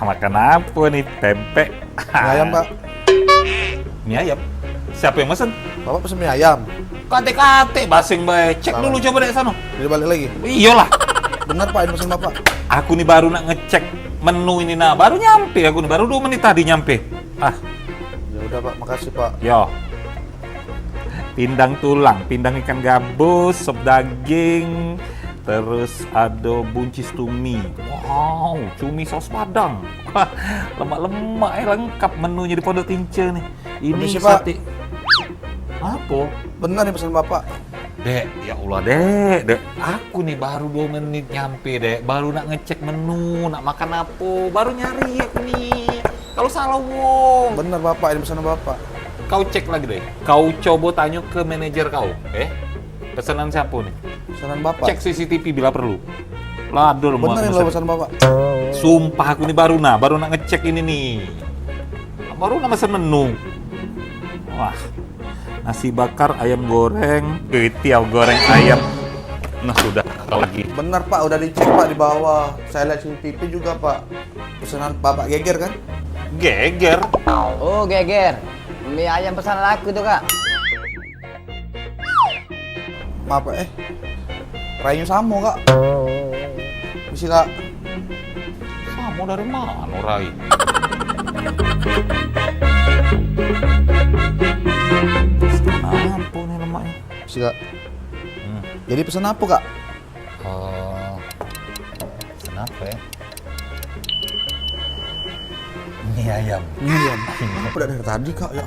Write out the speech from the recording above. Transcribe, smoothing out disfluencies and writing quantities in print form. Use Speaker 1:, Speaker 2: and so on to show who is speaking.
Speaker 1: makan apa nih? Pempek.
Speaker 2: Mie ayam, Pak.
Speaker 1: Mie ayam? Siapa yang mesen?
Speaker 2: Bapak pesen mie ayam.
Speaker 1: Kate-kate basing bae. Cek dulu coba deh sana.
Speaker 2: Jadi balik lagi.
Speaker 1: Iyalah.
Speaker 2: Bener, Pak, ini pesen Bapak.
Speaker 1: Aku nih baru nak ngecek menu ini nah, baru nyampe aku nih, baru 2 menit tadi nyampe.
Speaker 2: Ya udah, Pak, makasih, Pak.
Speaker 1: Yo. Pindang tulang, pindang ikan gabus, sop daging, terus ada buncis cumi. Wow, cumi saus padang. Lemak-lemak lengkap menunya di Pondok Tinca nih. Ini
Speaker 2: Permisi, Pak.
Speaker 1: sate. Apa?
Speaker 2: Bener nih pesen Bapak.
Speaker 1: Dek, ya Allah, Dek. Aku nih baru 2 menit nyampe, Dek. Baru nak ngecek menu, nak makan apa. Baru nyari aku nih. Kalau salah wong.
Speaker 2: Bener, Bapak, ini pesen Bapak.
Speaker 1: Kau cek lagi deh. Kau coba tanya ke manajer kau. Pesanan siapa nih?
Speaker 2: Pesanan Bapak.
Speaker 1: Cek CCTV bila perlu. Ladur mau
Speaker 2: Bener ini lo pesan Bapak.
Speaker 1: Sumpah aku nih baru nak ngecek ini nih. Baru nak pesan menu. Wah. Nasi bakar, ayam goreng, tiaw goreng ayam. Nah sudah kau lagi.
Speaker 2: Bener, Pak, udah dicek, Pak, di bawah. Saya lihat CCTV juga, Pak. Pesanan Bapak geger kan?
Speaker 1: Geger.
Speaker 3: Oh, geger. Mie ayam pesanan aku tuh, Kak.
Speaker 2: Maaf, Pak, Rayu Samo, Kak. Bisa, Kak.
Speaker 1: Kamu dari mana, Rai? Kenapa nih lemaknya?
Speaker 2: Bisa, Kak. Jadi pesan apa, Kak?
Speaker 1: Kenapa ya? Mie ayam.
Speaker 2: Mie ayam. Apa dari tadi, Kak? Ya.